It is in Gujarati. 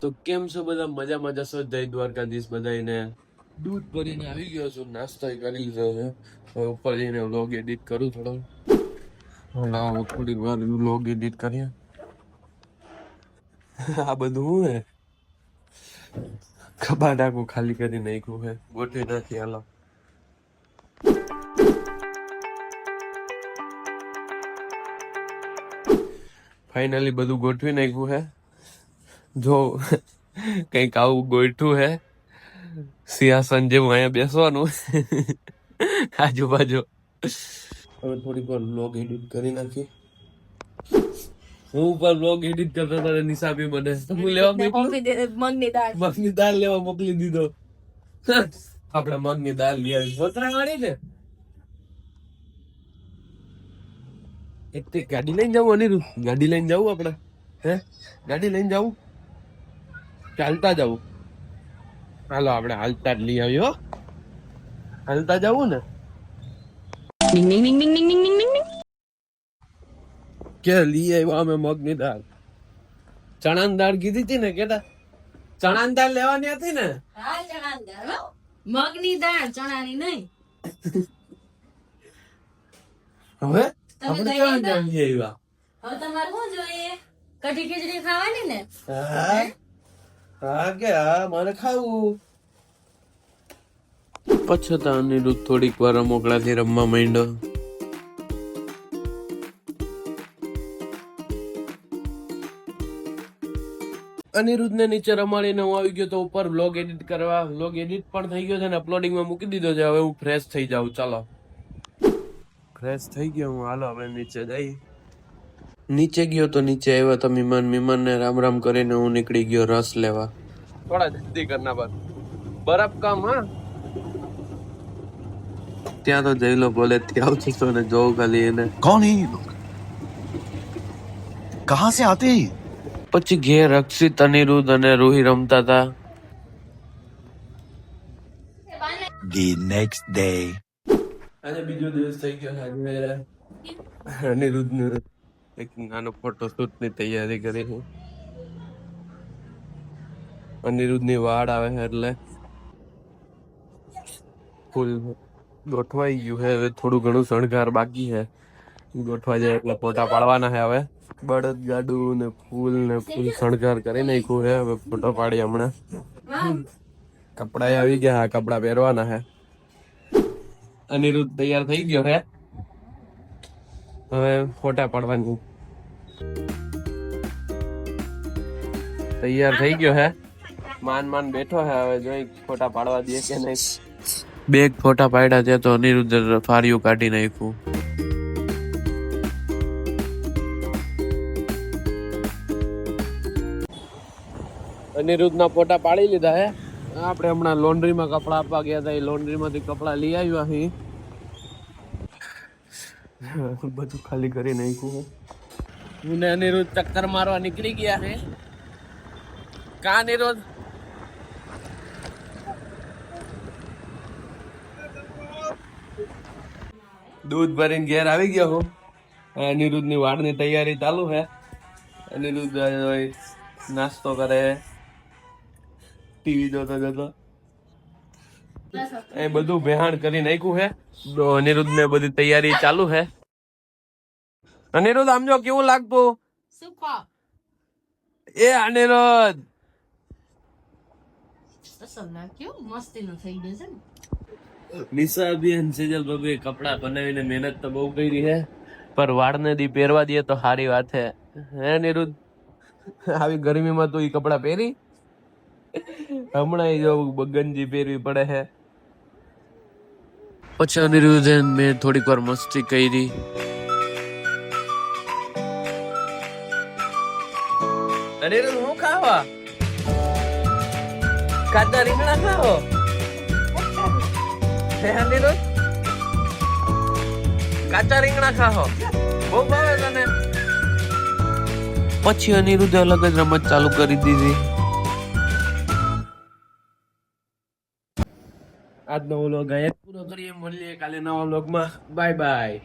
તો કેમ છો બધા? મજામાં જશો? જય દ્વારકાધીશ બધાને. દૂધ ભરીને આવી ગયો છું, નાસ્તો કરી લીધો છે. હવે ઉપર જઈને વ્લોગ એડિટ કરું થોડો. થોડીક વાર વ્લોગ એડિટ કરીએ. આ બધું હું હે કબાટ આખું ખાલી કરી નાખ્યું છે, ગોઠવી નાખી. હાલો ફાઇનલી બધું ગોઠવી નાખ્યું છે. જો કઈક આવું ગોઠવું હે, સિંહાસન જેવું અહીંયા બેસવાનું આજુબાજુ. હવે થોડીક વાર વ્લોગ એડિટ કરી નાખી. હું ઉપર વ્લોગ એડિટ કરતો હતો, નિશાબી મને હું લેવા મગની દાળ લેવા મોકલી દીધો. આપણે મગની દાળ લઈ આવી, સોતરા વાળી ને. એક ગાડી લઈને જવું અનિરુદ્ધ, ગાડી લઈને જવું આપણે. હે ગાડી લઈને જવું, ચાલતા જવું? હાલો આપણે હાલતા જ લઈ આવ્યો. હાલતા જવું ને. કે લઈ આવ્યા અમે મગની દાળ. ચણાની દાળ કીધી હતી ને, કેતા ચણાની દાળ લેવાની હતી ને. હા, ચણાની દાળ, મગની દાળ, ચણાની નહીં. હવે આપણે ચણાની દાળ લઈ આવ્યા. હવે તમારે શું જોઈએ? કઢી ખીચડી ખાવાની ને? હા કે હા, મારે ખાવું. પછતા અનિરુદ્ધ થોડીક વાર રમકડાથી રમવા માંડ્યો. અનિરુદ્ધ ને નીચે રમાડીને હું આવી ગયો તો ઉપર વ્લોગ એડિટ કરવા. વ્લોગ એડિટ પણ થઈ ગયો છે ને અપલોડિંગ માં મૂકી દીધો છે. હવે હું ફ્રેશ થઈ જાઉં. ચાલો ફ્રેશ થઈ ગયો હું. હાલો હવે નીચે જઈ. નીચે ગયો તો નીચે આવ્યા તો મીમાન ને રામ રામ કરીને હું નીકળી ગયો રસ લેવા. થોડા જલ્દી કરના પર બરફ કમ. હા ત્યાં તો જઈ લો કોલેજ થી આવતો છો ને જોઉં ખાલી એને. कौन है ये लोग? कहाँ से आते हैं? પછી ઘેર અક્ષિત, અનિરુદ્ધ અને રૂહી રમતા હતા. The next day. આજે બીજો દિવસ થઈ ગયો. આજે અનિરુદ્ધ ને એક નાનો ફોટોશૂટ ની તૈયારી કરી છે. અનિરુદ્ધ ની વાડ આવે છે એટલે ફૂલ ગોઠવાઈ ગયું છે. હવે થોડું ઘણું શણગાર બાકી છે. ગોઠવા જાય એટલે ફોટા પાડવાના છે. હવે બળદ ગાડું ને ફૂલ શણગાર કરી નાખ્યું છે. હવે ફોટો પાડી હમણાં. કપડા આવી ગયા. હા કપડા પહેરવાના છે. અનિરુદ્ધ તૈયાર થઈ ગયો છે. હવે ફોટા પાડવાની. તૈયાર થઈ ગયો છે. માન બેઠો છે. હવે જોઈ ફોટા પાડવા દે કે નહીં. બે ફોટા પાડ્યા છે તો અનિરુદ્ધ ફારિયું કાઢી નાખ્યું. અનિરુદ્ધ ના ફોટા પાડી લીધા હે. આપણે હમણાં લોન્ડ્રી માં કપડા આપવા ગયા હતા. એ લોન્ડ્રી માંથી કપડા લઈ આવ્યા અહીં. બધું ખાલી કરી નાખ્યું. હું ને અનિરુદ્ધ ચક્કર મારવા નીકળી ગયા છે. કા અનિરુદ્ધ? દૂધ ભરીને ઘેર આવી ગયો હું. અનિરુદ્ધ ની વાડ ની તૈયારી ચાલુ છે. અનિરુદ્ધ નાસ્તો કરે, ટીવી જોતો જોતો. એ બધું બેહાણ કરી નાખ્યું છે. તો અનિરુદ્ધ ને બધી તૈયારી ચાલુ છે. અનિરુદ્ધ આમ જો કેવું લાગતું? સુપર. એ અનિરુદ્ધ અસલ નાખ્યું, મસ્તીનું થઈ ગયું છે ને. નિશા બેન સેજલ બાબે કપડા બનાવીને મહેનત તો બહુ કરી છે, પર વાળને દી પહેરવા દઈએ તો સારી વાત છે. હે અનિરુદ્ધ? આવી ગરમીમાં તું ઈ કપડા પહેરી? હમણાં જો ગંજી પહેરવી પડે છે. પછી અનિરુદ્ધ મેં થોડીક વાર મસ્તી કરી. અનિરુદ્ધ હું ખાવા? કાચા રીંગણા ખાવો? હે અનિરુદ્ધ? કાચા રીંગણા ખાવો? બહુ ભાવે તને? પછી અનિરુદ્ધ અલગ જ રમત ચાલુ કરી દીધી. આજનો વ્લોગ અહીંયા પૂરો કરીએ. મળીએ કાલે નવા વ્લોગમાં. Bye bye.